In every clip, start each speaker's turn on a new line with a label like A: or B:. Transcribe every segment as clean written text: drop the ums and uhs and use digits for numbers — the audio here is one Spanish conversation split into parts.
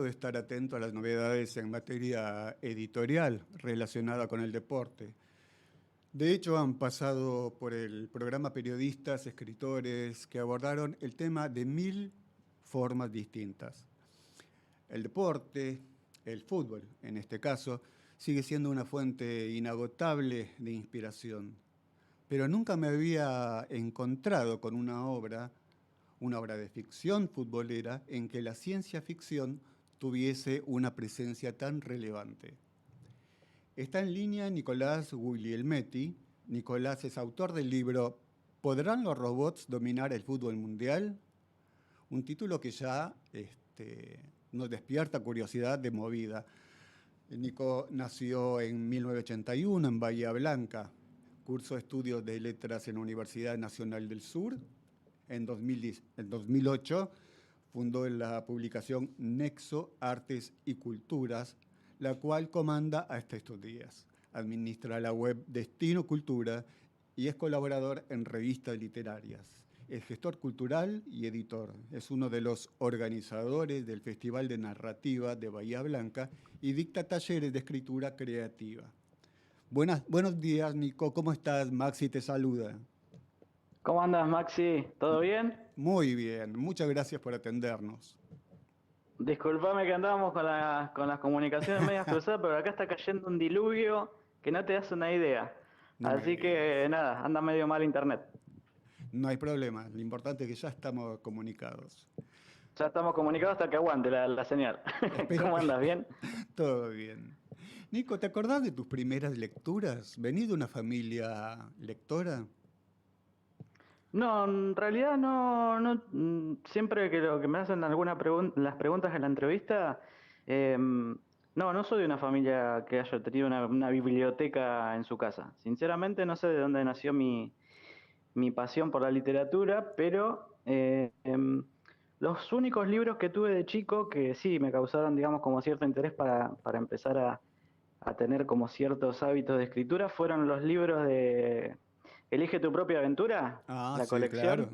A: de estar atento a las novedades en materia editorial relacionada con el deporte. De hecho, han pasado por el programa periodistas, escritores que abordaron el tema de 1000 formas distintas. El deporte, el fútbol en este caso, sigue siendo una fuente inagotable de inspiración. Pero nunca me había encontrado con una obra de ficción futbolera en que la ciencia ficción tuviese una presencia tan relevante. Está en línea Nicolás Guglielmetti. Nicolás es autor del libro ¿Podrán los robots dominar el fútbol mundial? Un título que ya nos despierta curiosidad de movida. Nico nació en 1981 en Bahía Blanca, cursó estudios de letras en la Universidad Nacional del Sur. En 2008 fundó la publicación Nexo Artes y Culturas, la cual comanda hasta estos días. Administra la web Destino Cultura y es colaborador en revistas literarias. Es gestor cultural y editor. Es uno de los organizadores del Festival de Narrativa de Bahía Blanca y dicta talleres de escritura creativa. Buenos días, Nico. ¿Cómo estás? Maxi te saluda.
B: ¿Cómo andas, Maxi? ¿Todo bien?
A: Muy bien. Muchas gracias por atendernos.
B: Disculpame que andábamos con las comunicaciones medias cruzadas, pero acá está cayendo un diluvio que no te das una idea.
A: No me
B: Así que
A: digas.
B: nada, anda medio mal internet.
A: No hay problema. Lo importante es que ya estamos comunicados.
B: Ya estamos comunicados hasta que aguante la señal.
A: Espero
B: ¿Cómo
A: que
B: andas? ¿Bien?
A: todo bien. Nico, ¿te acordás de tus primeras lecturas? ¿Venís de una familia lectora?
B: No, en realidad siempre que lo que me hacen las preguntas en la entrevista, no soy de una familia que haya tenido una biblioteca en su casa. Sinceramente no sé de dónde nació mi pasión por la literatura, pero los únicos libros que tuve de chico que sí me causaron, digamos, como cierto interés para empezar a tener como ciertos hábitos de escritura fueron los libros de Elige tu propia aventura,
A: Ah,
B: la
A: sí,
B: colección.
A: claro.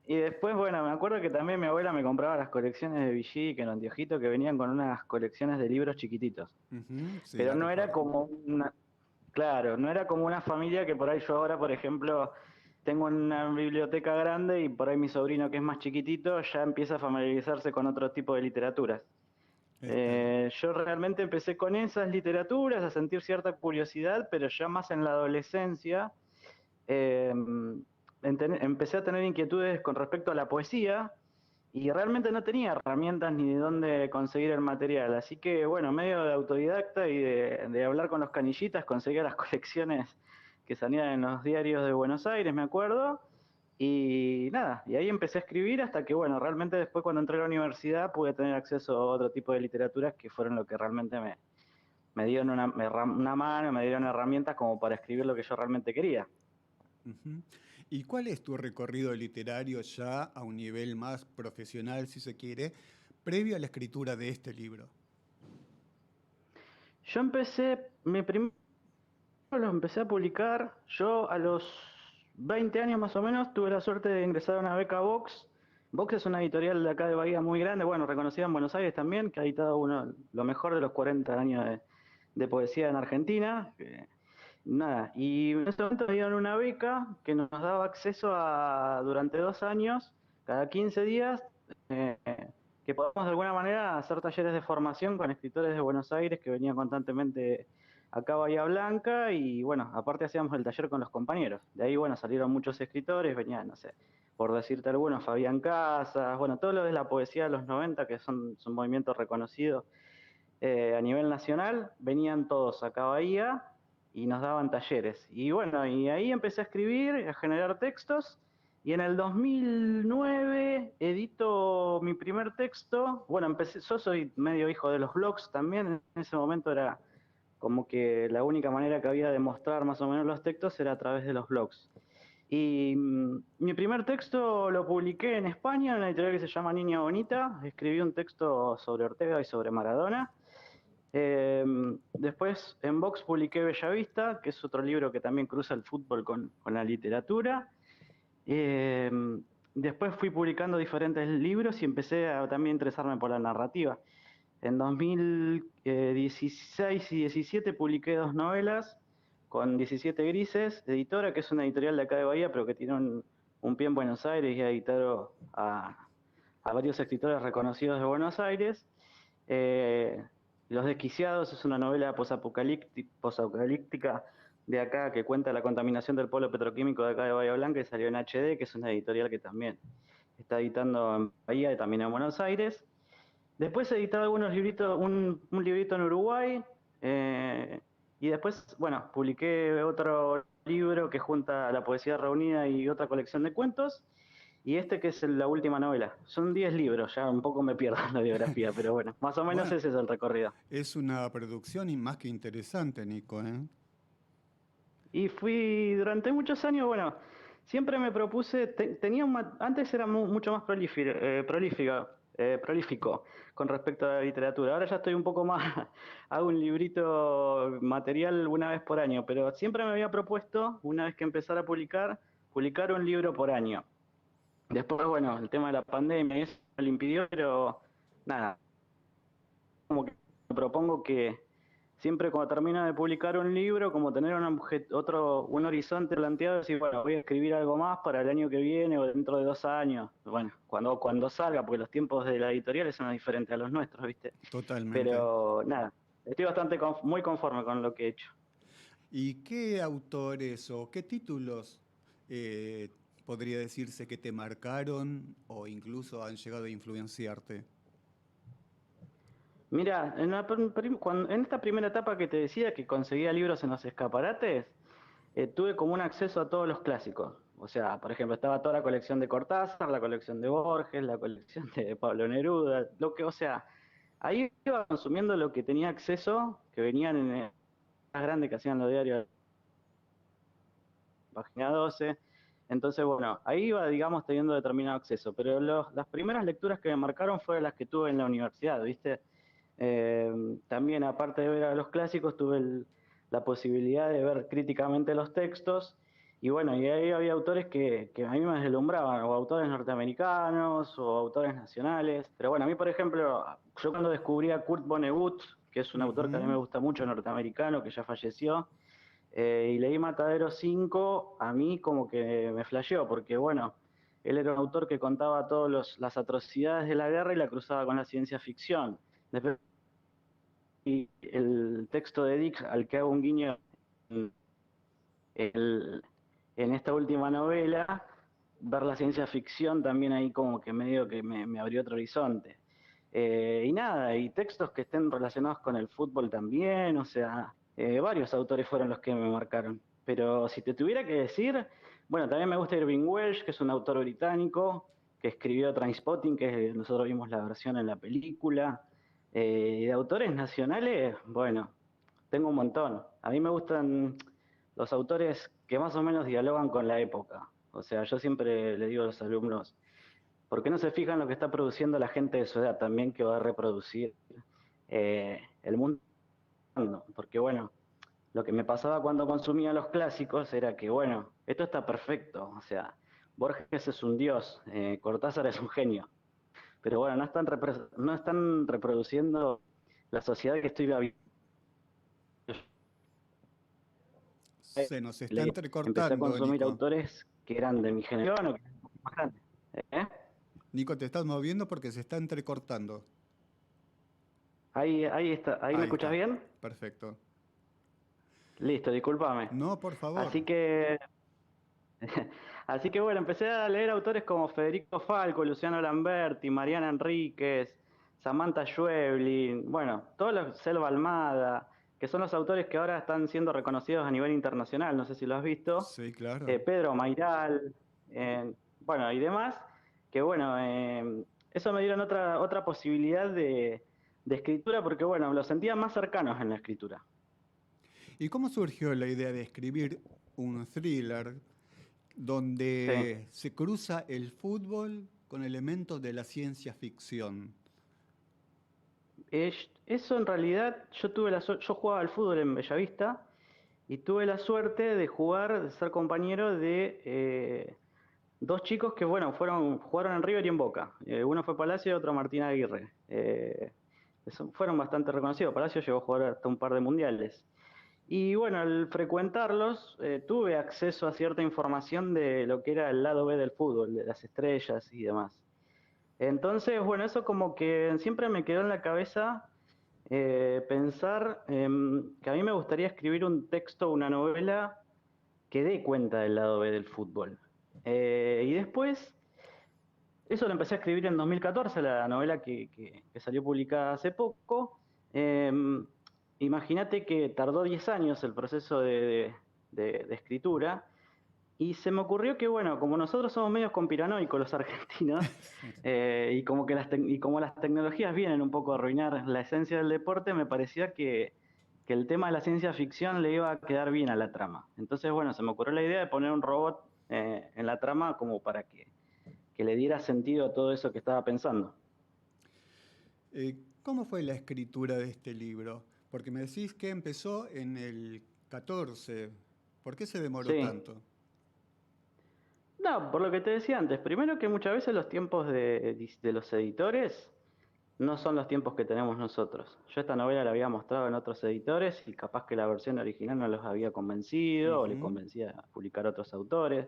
B: Y después, bueno, me acuerdo que también mi abuela me compraba las colecciones de Villic en los anteojito que venían con unas colecciones de libros chiquititos.
A: Ujú, sí,
B: Pero
A: la
B: no era
A: recuerdo.
B: como claro, no era como una familia que por ahí yo ahora, por ejemplo, tengo una biblioteca grande y por ahí mi sobrino que es más chiquitito ya empieza a familiarizarse con otro tipo de literaturas.
A: Está bien.
B: Yo realmente empecé con esas literaturas a sentir cierta curiosidad, pero ya más en la adolescencia eh, empecé a tener inquietudes con respecto a la poesía y realmente no tenía herramientas ni de dónde conseguir el material. Así que, bueno, medio de autodidacta y de hablar con los canillitas, conseguía las colecciones que salían en los diarios de Buenos Aires, me acuerdo. Y nada, y ahí empecé a escribir hasta que, bueno, realmente después cuando entré a la universidad pude tener acceso a otro tipo de literaturas que fueron lo que realmente me dieron una mano, me dieron herramientas como para escribir lo que yo realmente quería.
A: Ujú. ¿Y cuál es tu recorrido literario ya a un nivel más profesional, si se quiere, previo a la escritura de este libro?
B: Yo empecé, mi primer lo empecé a publicar, yo a los 20 años más o menos tuve la suerte de ingresar a una beca Vox. Vox es una editorial de acá de Bahía muy grande, bueno, reconocida en Buenos Aires también, que ha editado lo mejor de los 40 años de poesía en Argentina. Nada, y en ese momento me dieron una beca que nos daba acceso a, durante 2 años, cada 15 días, eh, que podamos de alguna manera hacer talleres de formación con escritores de Buenos Aires que venían constantemente acá a Bahía Blanca y bueno, aparte hacíamos el taller con los compañeros. De ahí, bueno, salieron muchos escritores, venían, no sé, por decirte algunos, Fabián Casas, bueno, todo lo de la poesía de los 90, que son movimientos reconocidos a nivel nacional, venían todos acá a Bahía y nos daban talleres. Y bueno, y ahí empecé a escribir, a generar textos, y en el 2009 edito mi primer texto. Bueno, yo soy medio hijo de los blogs también, en ese momento era como que la única manera que había de mostrar más o menos los textos era a través de los blogs. Y mi primer texto lo publiqué en España, en una editorial que se llama Niña Bonita. Escribí un texto sobre Ortega y sobre Maradona. Eh, Después en Vox publiqué Bellavista, que es otro libro que también cruza el fútbol con la literatura. Eh, Después fui publicando diferentes libros y empecé a también interesarme por la narrativa. En 2016 y 17 publiqué 2 novelas con 17 Grises, editora, que es una editorial de acá de Bahía, pero que tiene un pie en Buenos Aires y ha editado a varios escritores reconocidos de Buenos Aires. Eh, Los Desquiciados es una novela posapocalíptica de acá que cuenta la contaminación del polo petroquímico de acá de Bahía Blanca y salió en HD, que es una editorial que también está editando en Bahía y también en Buenos Aires. Después he editado algunos libritos, un librito en Uruguay, eh, y después, bueno, publiqué otro libro que junta la poesía reunida y otra colección de cuentos, y este que es la última novela. Son 10 libros, ya un poco me pierdo en la biografía, pero bueno, más o menos
A: Bueno,
B: ese es el recorrido.
A: es una producción y más que interesante, Nico, ¿eh?
B: Y fui durante muchos años, bueno, siempre me propuse, tenía antes era mucho más prolífico con respecto a la literatura. Ahora ya estoy un poco más, hago un librito material una vez por año, pero siempre me había propuesto, una vez que empezara a publicar, publicar un libro por año. Después, bueno, el tema de la pandemia y eso me lo impidió, pero nada, como que me propongo que siempre cuando termino de publicar un libro, como tener un horizonte planteado, decir, bueno, voy a escribir algo más para el año que viene o dentro de 2 años. Bueno, cuando salga, porque los tiempos de la editorial son diferentes a los nuestros, ¿viste?
A: Totalmente.
B: Pero nada, estoy bastante muy conforme con lo que he hecho.
A: ¿Y qué autores o qué títulos eh, podría decirse que te marcaron o incluso han llegado a influenciarte?
B: Mira, en esta primera etapa que te decía que conseguía libros en los escaparates, tuve como un acceso a todos los clásicos. O sea, por ejemplo, estaba toda la colección de Cortázar, la colección de Borges, la colección de Pablo Neruda, o sea, ahí iba consumiendo lo que tenía acceso, que venían en el más grande que hacían los diarios, página 12. Entonces, bueno, ahí iba, digamos, teniendo determinado acceso. Pero las primeras lecturas que me marcaron fueron las que tuve en la universidad, ¿viste? Eh, También, aparte de ver a los clásicos, tuve la posibilidad de ver críticamente los textos. Y bueno, y ahí había autores que a mí me deslumbraban, o autores norteamericanos, o autores nacionales. Pero bueno, a mí, por ejemplo, yo cuando descubrí a Kurt Vonnegut, que es un autor que a mí me
A: Ujú.
B: gusta mucho, norteamericano, que ya falleció, y leí Matadero 5, a mí como que me flasheó, porque bueno, él era un autor que contaba todas las atrocidades de la guerra y la cruzaba con la ciencia ficción. Después y el texto de Dick, al que hago un guiño en, en esta última novela, ver la ciencia ficción también ahí como que medio que me abrió otro horizonte. Y nada, y textos que estén relacionados con el fútbol también, o sea, varios autores fueron los que me marcaron. Pero si te tuviera que decir, bueno, también me gusta Irving Welsh, que es un autor británico, que escribió Trainspotting, que nosotros vimos la versión en la película. Y de autores nacionales, bueno, tengo un montón. A mí me gustan los autores que más o menos dialogan con la época. O sea, yo siempre le digo a los alumnos, ¿por qué no se fijan lo que está produciendo la gente de su edad también que va a reproducir el mundo? Porque bueno, lo que me pasaba cuando consumía los clásicos era que, bueno, esto está perfecto. O sea, Borges es un dios, Cortázar es un genio. Pero bueno, no están reproduciendo la sociedad que estoy viviendo.
A: Se nos está
B: Empecé a
A: entrecortando,
B: consumir
A: Nico.
B: autores que eran de mi generación o que eran más grandes. ¿Eh?
A: Nico, te estás moviendo porque se está entrecortando.
B: Ahí está, ¿ahí me
A: Ahí
B: escuchas
A: está.
B: bien?
A: Perfecto.
B: Listo, discúlpame.
A: No, por favor.
B: Así que, así que bueno, empecé a leer autores como Federico Falco, Luciano Lamberti, Mariana Enríquez, Samantha Schweblin, bueno, Selva Almada, que son los autores que ahora están siendo reconocidos a nivel internacional, no sé si lo has visto,
A: Sí, claro.
B: Pedro Mairal, bueno, y demás, que bueno, eso me dieron otra posibilidad de escritura porque bueno, los sentía más cercanos en la escritura.
A: ¿Y cómo surgió la idea de escribir un thriller
B: Sí.
A: donde se cruza el fútbol con elementos de la ciencia ficción?
B: Eso en realidad, yo jugaba al fútbol en Bellavista y tuve la suerte de ser compañero de dos chicos que, bueno, jugaron en River y en Boca. Uno fue Palacio y otro Martín Aguirre. fueron bastante reconocidos. Palacio llegó a jugar hasta un par de mundiales. Y bueno, al frecuentarlos, tuve acceso a cierta información de lo que era el lado B del fútbol, de las estrellas y demás. Entonces, bueno, eso como que siempre me quedó en la cabeza pensar que a mí me gustaría escribir un texto, una novela que dé cuenta del lado B del fútbol. Y después, eso lo empecé a escribir en 2014, la novela que salió publicada hace poco. Eh, Imagínate que tardó 10 años el proceso de escritura. Y se me ocurrió que, bueno, como nosotros somos medios conspiranoicos los argentinos, y como que y como las tecnologías vienen un poco a arruinar la esencia del deporte, me parecía que el tema de la ciencia ficción le iba a quedar bien a la trama. Entonces, bueno, se me ocurrió la idea de poner un robot en la trama como para que le diera sentido a todo eso que estaba pensando.
A: ¿Cómo fue la escritura de este libro? Porque me decís que empezó en el 14. ¿Por qué se demoró
B: Sí.
A: tanto?
B: No, por lo que te decía antes, primero que muchas veces los tiempos de los editores no son los tiempos que tenemos nosotros. Yo esta novela la había mostrado en otros editores y capaz que la versión original no los había convencido o le
A: Ujú.
B: convencía a publicar otros autores.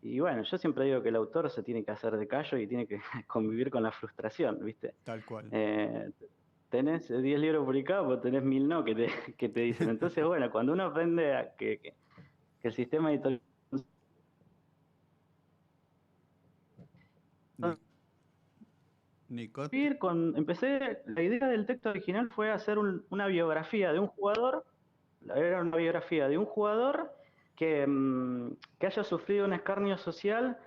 B: Y bueno, yo siempre digo que el autor se tiene que hacer de callo y tiene que convivir con la frustración, ¿viste?
A: Tal cual.
B: Eh, Tenés 10 libros publicados, pero tenés 1000 no que que te dicen. Entonces, bueno, cuando uno aprende que el sistema editorial
A: Ni- Nicot.
B: empecé, la idea del texto original fue hacer una biografía de un jugador, era una biografía de un jugador que haya sufrido un escarnio social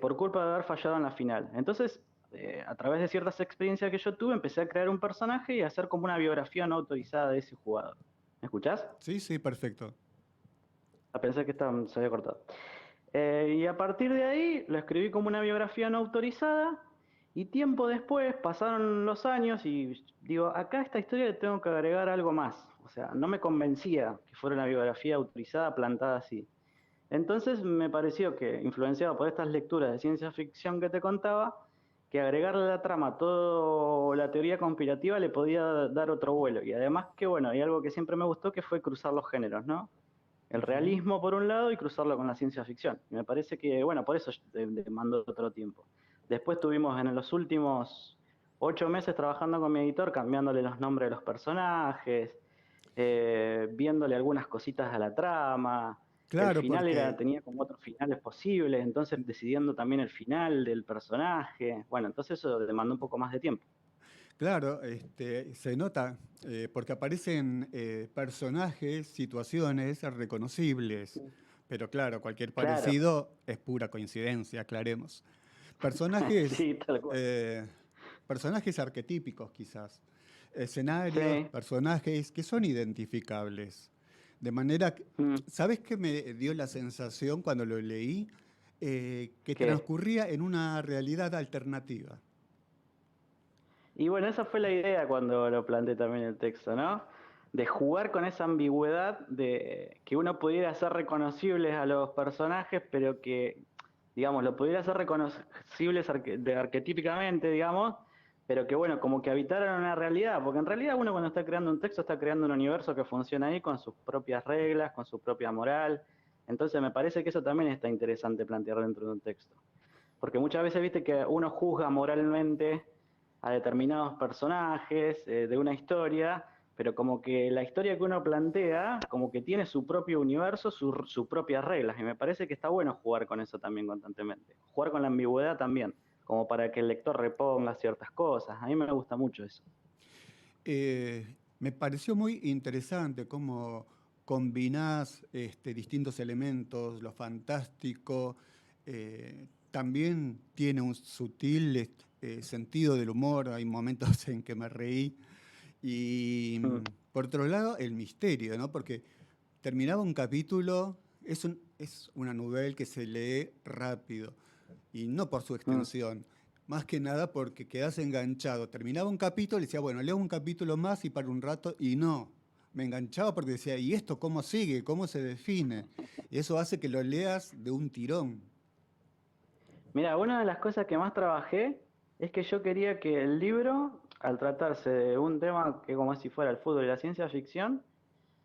B: por culpa de haber fallado en la final. Entonces, a través de ciertas experiencias que yo tuve, empecé a crear un personaje y a hacer como una biografía no autorizada de ese jugador. ¿Me escuchás?
A: Sí, sí, perfecto.
B: Pensé que se había cortado. Y a partir de ahí lo escribí como una biografía no autorizada y tiempo después pasaron los años y digo, acá a esta historia le tengo que agregar algo más. O sea, no me convencía que fuera una biografía autorizada plantada así. Entonces me pareció que, influenciado por estas lecturas de ciencia ficción que te contaba, que agregarle a la trama toda la teoría conspirativa le podía dar otro vuelo. Y además que, bueno, hay algo que siempre me gustó que fue cruzar los géneros, ¿no? El
A: Ujú.
B: realismo por un lado y cruzarlo con la ciencia ficción. Y me parece que, bueno, por eso demandó otro tiempo. Después tuvimos en los últimos 8 meses trabajando con mi editor, cambiándole los nombres de los personajes, viéndole algunas cositas a la trama. El
A: Claro,
B: final
A: porque
B: tenía como otros finales posibles, entonces decidiendo también el final del personaje. Bueno, entonces eso demandó un poco más de tiempo.
A: claro, se nota, porque aparecen personajes, situaciones reconocibles, pero claro, cualquier
B: Claro,
A: parecido es pura coincidencia, aclaremos. Personajes,
B: sí, tal cual.
A: eh, personajes arquetípicos quizás, escenarios,
B: Sí.
A: personajes que son identificables. De manera que,
B: Mm.
A: ¿sabes qué me dio la sensación cuando lo leí? Que
B: ¿Qué?
A: transcurría en una realidad alternativa.
B: Y bueno, esa fue la idea cuando lo planteé también en el texto, ¿no? De jugar con esa ambigüedad de que uno pudiera hacer reconocibles a los personajes, pero que, digamos, lo pudiera hacer reconocibles arquetípicamente, digamos, pero que, bueno, como que habitaran una realidad, porque en realidad uno cuando está creando un texto está creando un universo que funciona ahí con sus propias reglas, con su propia moral. Entonces me parece que eso también está interesante plantear dentro de un texto. Porque muchas veces viste que uno juzga moralmente a determinados personajes de una historia, pero como que la historia que uno plantea, como que tiene su propio universo, sus propias reglas, y me parece que está bueno jugar con eso también constantemente, jugar con la ambigüedad también, como para que el lector reponga ciertas cosas, a mí me gusta mucho eso.
A: Me pareció muy interesante cómo combinás distintos elementos, lo fantástico, también tiene un sutil sentido del humor, hay momentos en que me reí, y
B: Mm,
A: por otro lado el misterio, ¿no? Porque terminaba un capítulo, es una novela que se lee rápido, y no por su
B: mm.
A: extensión, más que nada porque quedás enganchado. Terminaba un capítulo y decía, bueno, leo un capítulo más y para un rato, y no. Me enganchaba porque decía, ¿y esto cómo sigue? ¿Cómo se define? Y eso hace que lo leas de un tirón.
B: Mira, una de las cosas que más trabajé es que yo quería que el libro, al tratarse de un tema que como si fuera el fútbol y la ciencia ficción,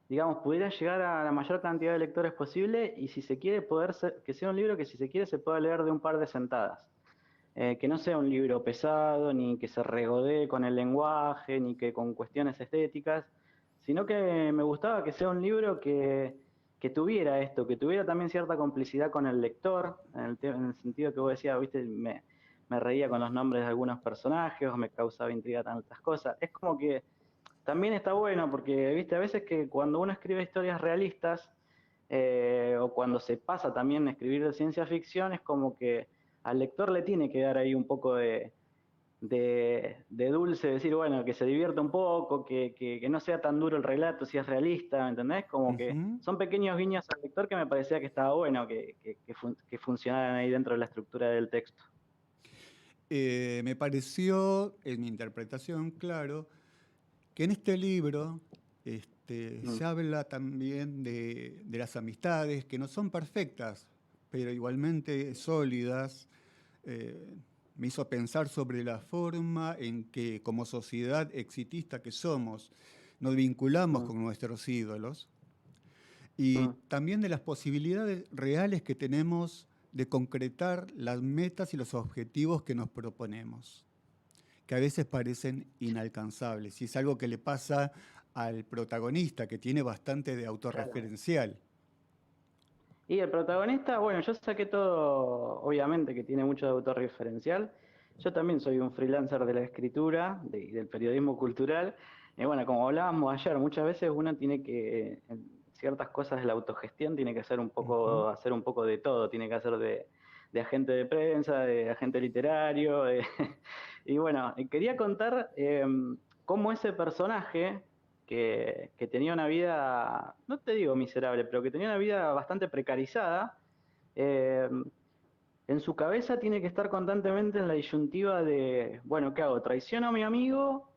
B: digamos, pudiera llegar a la mayor cantidad de lectores posible y si se quiere que sea un libro que si se quiere se pueda leer de un par de sentadas. Que no sea un libro pesado, ni que se regodee con el lenguaje, ni que con cuestiones estéticas, sino que me gustaba que sea un libro que tuviera esto, que tuviera también cierta complicidad con el lector, en el sentido que vos decías, viste, me reía con los nombres de algunos personajes, o me causaba intriga tantas cosas. Es como que también está bueno, porque, viste, a veces que cuando uno escribe historias realistas, o cuando se pasa también a escribir de ciencia ficción, es como que al lector le tiene que dar ahí un poco de dulce, decir, bueno, que se divierta un poco, que no sea tan duro el relato si es realista, ¿me entendés? Como que
A: Ujú.
B: son pequeños guiños al lector que me parecía que estaba bueno que funcionaran ahí dentro de la estructura del texto.
A: Me pareció, en mi interpretación, claro, que en este libro
B: Mm,
A: se habla también de las amistades, que no son perfectas, pero igualmente sólidas. Eh, Me hizo pensar sobre la forma en que como sociedad exitista que somos, nos vinculamos
B: mm,
A: con nuestros ídolos y
B: mm,
A: también de las posibilidades reales que tenemos de concretar las metas y los objetivos que nos proponemos, que a veces parecen inalcanzables. Y es algo que le pasa al protagonista, que tiene bastante de
B: claro.
A: autorreferencial.
B: Y el protagonista, bueno, yo saqué todo, obviamente que tiene mucho de autorreferencial. Yo también soy un freelancer de la escritura y del periodismo cultural. Y bueno, como hablábamos ayer, muchas veces uno tiene que, en ciertas cosas de la autogestión, tiene que
A: Ujú.
B: hacer un poco de todo. Tiene que hacer de agente de prensa, de agente literario. Y bueno, quería contar cómo ese personaje que tenía una vida, no te digo miserable, pero que tenía una vida bastante precarizada, eh, en su cabeza tiene que estar constantemente en la disyuntiva de, bueno, ¿qué hago? ¿Traiciono a mi amigo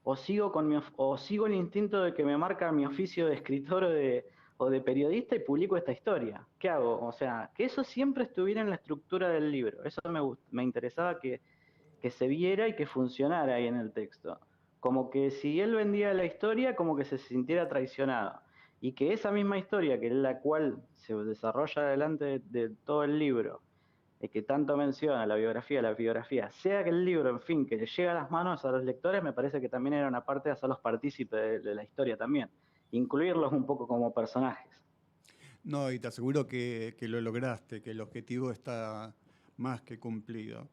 B: o sigo, o sigo el instinto de que me marca mi oficio de escritor o de periodista y publico esta historia? ¿Qué hago? O sea, que eso siempre estuviera en la estructura del libro. Eso me interesaba que se viera y que funcionara ahí en el texto. Como que si él vendía la historia, como que se sintiera traicionado. Y que esa misma historia, que es la cual se desarrolla delante de todo el libro, que tanto menciona la biografía, sea que el libro, en fin, que le llega a las manos a los lectores, me parece que también era una parte de hacerlos partícipes de la historia también. Incluirlos un poco como personajes.
A: No, y te aseguro que lo lograste, que el objetivo está más que cumplido.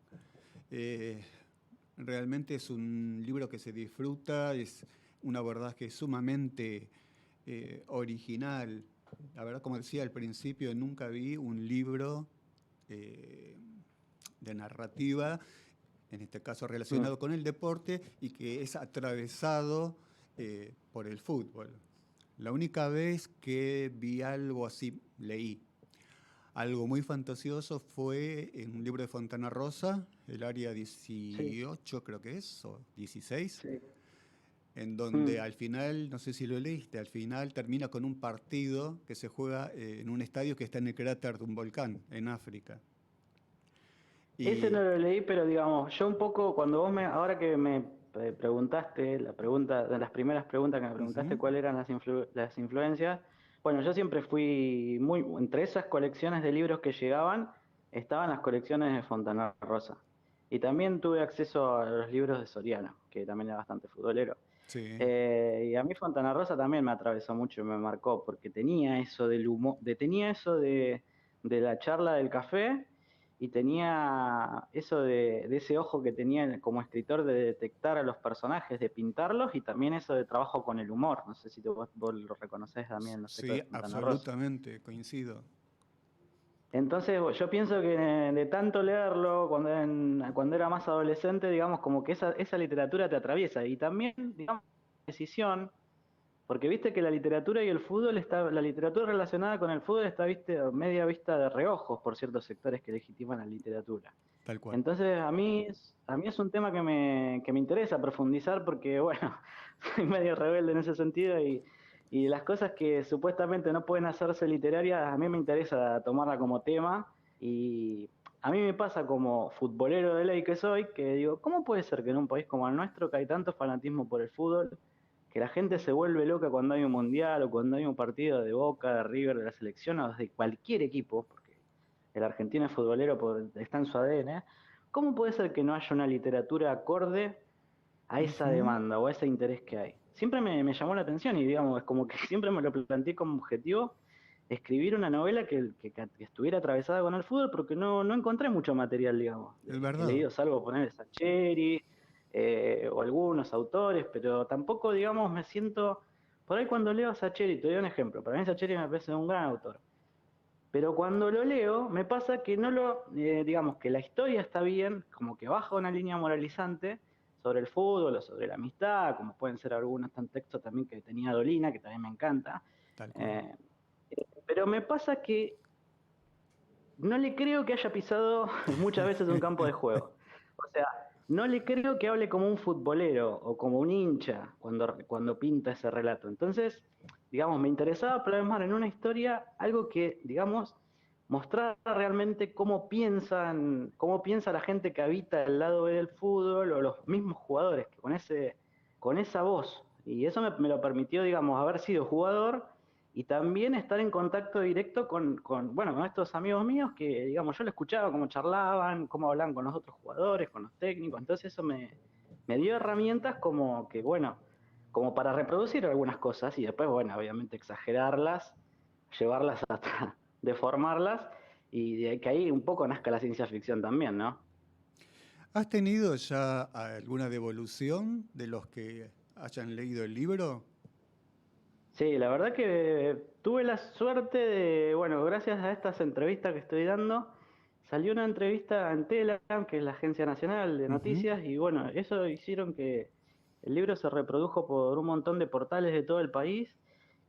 A: Eh, Realmente es un libro que se disfruta, es un abordaje sumamente original. La verdad, como decía al principio, nunca vi un libro eh, de narrativa, en este caso
B: Mm,
A: relacionado con el deporte, y que es atravesado por el fútbol. La única vez que vi algo así, leí algo muy fantasioso, fue en un libro de Fontana Rosa, el área
B: sí,
A: 18 creo que es, o 16,
B: sí.
A: en
B: Mm.
A: donde al final, no sé si lo leíste, al final termina con un partido que se juega en un estadio que está en el cráter de un volcán en África.
B: Ese no
A: Y
B: lo leí, pero digamos, yo un poco, cuando ahora que me preguntaste, de las primeras preguntas que me preguntaste,
A: ujú,
B: cuáles eran las influencias, bueno, yo siempre fui entre esas colecciones de libros que llegaban, estaban las colecciones de Fontana Rosa. Y también tuve acceso a los libros de Soriano, que también era bastante futbolero.
A: sí,
B: Y a mí Fontana Rosa también me atravesó mucho y me marcó, porque tenía eso del humor, tenía eso de la charla del café y tenía eso de ese ojo que tenía como escritor de detectar a los personajes, de pintarlos y también eso de trabajo con el humor. No sé si vos lo reconoces también en los textos
A: sí,
B: de Fontana Rosa.
A: absolutamente, coincido.
B: Entonces, yo pienso que de tanto leerlo cuando era más adolescente, digamos, como que esa literatura te atraviesa y también, digamos, decisión. Porque viste que la literatura y el fútbol la literatura relacionada con el fútbol está media vista de reojos por ciertos sectores que legitiman la literatura.
A: Tal cual.
B: Entonces a mí es un tema que me interesa profundizar porque, bueno, soy medio rebelde en ese sentido y las cosas que supuestamente no pueden hacerse literarias, a mí me interesa tomarla como tema y a mí me pasa como futbolero de ley que soy, que digo, ¿cómo puede ser que en un país como el nuestro, que hay tanto fanatismo por el fútbol, que la gente se vuelve loca cuando hay un mundial o cuando hay un partido de Boca, de River, de la selección o de cualquier equipo, porque el argentino es futbolero, está en su ADN? ¿Cómo puede ser que no haya una literatura acorde a esa
A: Ujú.
B: demanda o a ese interés que hay? Siempre me llamó la atención y digamos, es como que siempre me lo planteé como objetivo escribir una novela que estuviera atravesada con el fútbol, porque no encontré mucho material, digamos,
A: Es
B: que he
A: verdad.
B: leído, salvo poner Sacheri o algunos autores, pero tampoco, digamos, me siento... Por ahí cuando leo a Sacheri, te doy un ejemplo, para mí Sacheri me parece un gran autor, pero cuando lo leo me pasa que no lo, digamos, que la historia está bien, como que baja una línea moralizante sobre el fútbol o sobre la amistad, como pueden ser algunos textos también que tenía Dolina, que también me encanta.
A: Tal cual.
B: Eh, pero me pasa que no le creo que haya pisado muchas veces un campo de juego. O sea, no le creo que hable como un futbolero o como un hincha cuando pinta ese relato. Entonces, digamos, me interesaba plasmar en una historia algo que, digamos, mostrara realmente cómo piensa la gente que habita el lado B del fútbol o los mismos jugadores, que con esa voz. Y eso me lo permitió, digamos, haber sido jugador y también estar en contacto directo bueno, con estos amigos míos que, digamos, yo lo escuchaba, cómo charlaban, cómo hablaban con los otros jugadores, con los técnicos. Entonces eso me dio herramientas como que, bueno, como para reproducir algunas cosas y después, bueno, obviamente exagerarlas, llevarlas hasta deformarlas, y de que ahí un poco nazca la ciencia ficción también, ¿no?
A: ¿Has tenido ya alguna devolución de los que hayan leído el libro?
B: Sí, la verdad que tuve la suerte de, bueno, gracias a estas entrevistas que estoy dando, salió una entrevista en Telegram, que es la Agencia Nacional de
A: Ujú.
B: Noticias, y bueno, eso hicieron que el libro se reprodujo por un montón de portales de todo el país,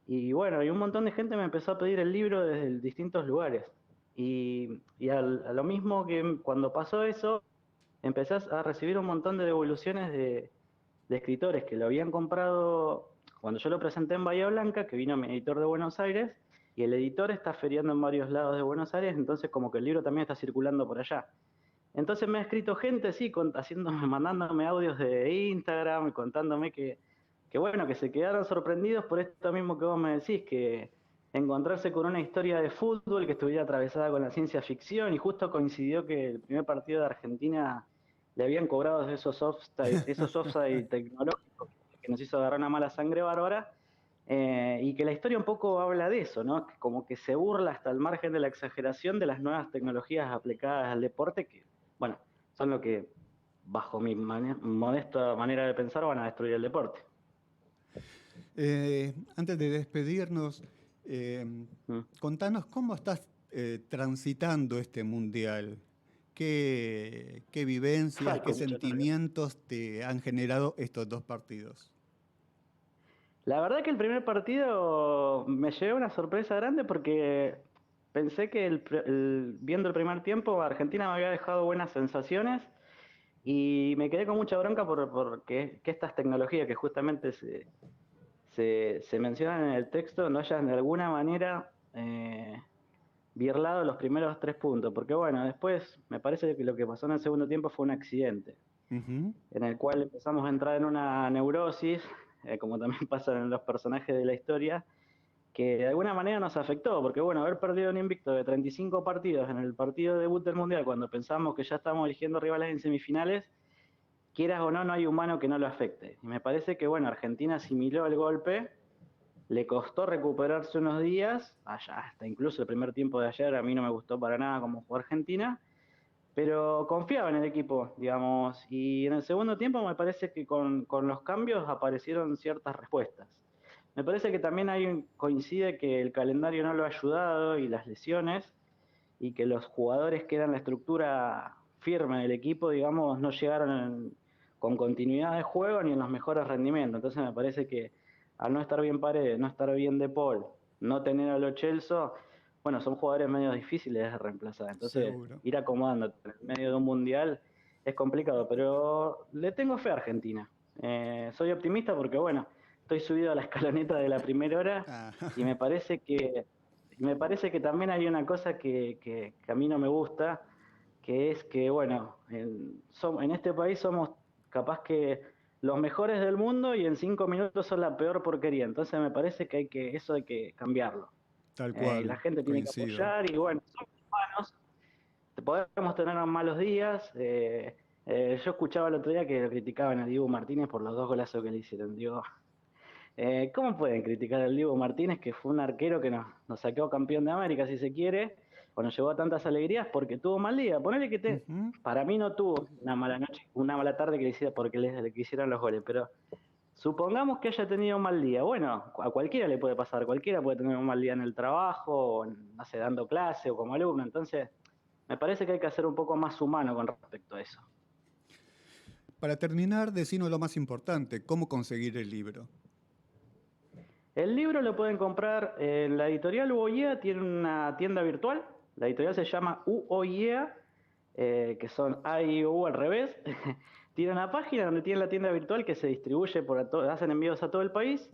B: y bueno, y un montón de gente me empezó a pedir el libro desde distintos lugares. A lo mismo que cuando pasó eso, empecé a recibir un montón de devoluciones de escritores que lo habían comprado cuando yo lo presenté en Bahía Blanca, que vino mi editor de Buenos Aires, y el editor está feriando en varios lados de Buenos Aires, entonces como que el libro también está circulando por allá. Entonces me ha escrito gente, sí, mandándome audios de Instagram y contándome que bueno, que se quedaron sorprendidos por esto mismo que vos me decís, que encontrarse con una historia de fútbol que estuviera atravesada con la ciencia ficción, y justo coincidió que el primer partido de Argentina le habían cobrado esos offside tecnológicos que nos hizo agarrar una mala sangre bárbara, y que la historia un poco habla de eso, ¿no? Como que se burla hasta el margen de la exageración de las nuevas tecnologías aplicadas al deporte, que, bueno, son lo que, bajo mi modesta manera de pensar, van a destruir el deporte.
A: Antes de despedirnos, eh,
B: Mm.
A: contanos cómo estás transitando este mundial. ¿Qué vivencias,
B: Ay,
A: qué
B: con mucho nervio.
A: sentimientos te han generado estos dos partidos?
B: La verdad que el primer partido me llevó una sorpresa grande porque pensé que viendo el primer tiempo Argentina me había dejado buenas sensaciones y me quedé con mucha bronca porque que estas tecnologías que justamente se mencionan en el texto no hayan de alguna manera birlado los primeros 3 puntos, porque bueno, después me parece que lo que pasó en el segundo tiempo fue un accidente,
A: Ujú.
B: en el cual empezamos a entrar en una neurosis, como también pasa en los personajes de la historia, que de alguna manera nos afectó, porque bueno, haber perdido un invicto de 35 partidos en el partido de debut del Mundial, cuando pensamos que ya estamos eligiendo rivales en semifinales, quieras o no, no hay humano que no lo afecte. Y me parece que bueno, Argentina asimiló el golpe, le costó recuperarse unos días, hasta incluso el primer tiempo de ayer a mí no me gustó para nada cómo jugó Argentina, pero confiaba en el equipo, digamos, y en el segundo tiempo me parece que con los cambios aparecieron ciertas respuestas. Me parece que también coincide que el calendario no lo ha ayudado y las lesiones, y que los jugadores que eran la estructura firme del equipo, digamos, no llegaron con continuidad de juego ni en los mejores rendimientos. Entonces me parece que al no estar bien Paredes, no estar bien De Paul, no tener a Lo Celso, bueno, son jugadores medio difíciles de reemplazar. Entonces,
A: Seguro.
B: ir acomodándote en el medio de un mundial es complicado, pero le tengo fe a Argentina. Soy optimista porque, bueno, estoy subido a la escaloneta de la primera hora
A: Ah,
B: y me parece que también hay una cosa que a mí no me gusta, que es que, bueno, en este país somos capaz que los mejores del mundo y en 5 minutos son la peor porquería. Entonces me parece que eso hay que cambiarlo.
A: Tal
B: Y la
A: cual,
B: gente tiene que
A: coincido.
B: apoyar y bueno, somos humanos, podemos tener malos días. Yo escuchaba el otro día que lo criticaban a Dibu Martínez por los 2 golazos que le hicieron. Digo, ¿cómo pueden criticar al Dibu Martínez, que fue un arquero que nos sacó campeón de América, si se quiere, o nos llevó a tantas alegrías porque tuvo mal día? Ponele que
A: Ujú.
B: para mí no tuvo una mala noche, una mala tarde que le hiciera porque le quisieran los goles, pero supongamos que haya tenido un mal día. Bueno, a cualquiera le puede pasar, cualquiera puede tener un mal día en el trabajo, o no sé, dando clase o como alumno. Entonces, me parece que hay que ser un poco más humano con respecto a eso.
A: Para terminar, decinos lo más importante, ¿cómo conseguir el libro?
B: El libro lo pueden comprar en la editorial UOIEA, tiene una tienda virtual. La editorial se llama UOIEA, que son A y U al revés. Tiene una página donde tiene la tienda virtual que se distribuye hacen envíos a todo el país.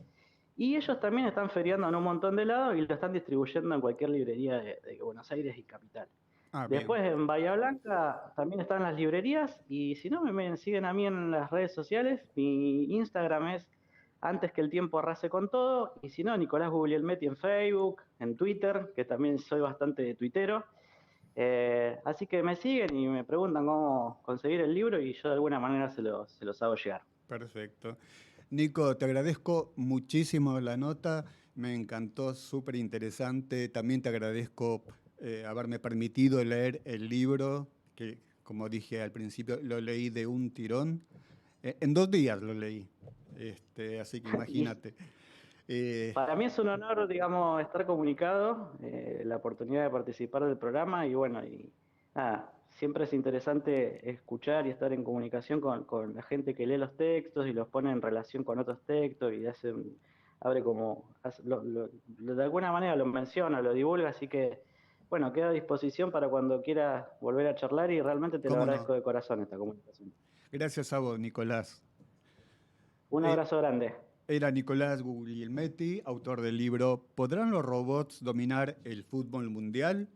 B: Y ellos también están feriando en un montón de lados y lo están distribuyendo en cualquier librería de Buenos Aires y Capital.
A: Ah, bien,
B: Después en Bahía Blanca también están las librerías y si no me siguen a mí en las redes sociales, mi Instagram es antes que el tiempo arrase con todo, y si no, Nicolás Guglielmetti en Facebook, en Twitter, que también soy bastante tuitero. Así que me siguen y me preguntan cómo conseguir el libro y yo de alguna manera se los hago llegar.
A: perfecto. Nico, te agradezco muchísimo la nota, me encantó, súper interesante. También te agradezco haberme permitido leer el libro, que como dije al principio, lo leí de un tirón. En 2 días lo leí, así que
B: Y
A: imagínate. Eh,
B: para mí es un honor, digamos, estar comunicado, la oportunidad de participar del programa y bueno, y nada, siempre es interesante escuchar y estar en comunicación con la gente que lee los textos y los pone en relación con otros textos y abre como, de alguna manera lo menciona, lo divulga, así que bueno, queda a disposición para cuando quiera volver a charlar y realmente te lo
A: ¿Cómo no?
B: agradezco de corazón esta comunicación.
A: Gracias a vos, Nicolás.
B: Un
A: Eh,
B: abrazo grande.
A: Era Nicolás Guglielmetti, autor del libro ¿Podrán los robots dominar el fútbol mundial?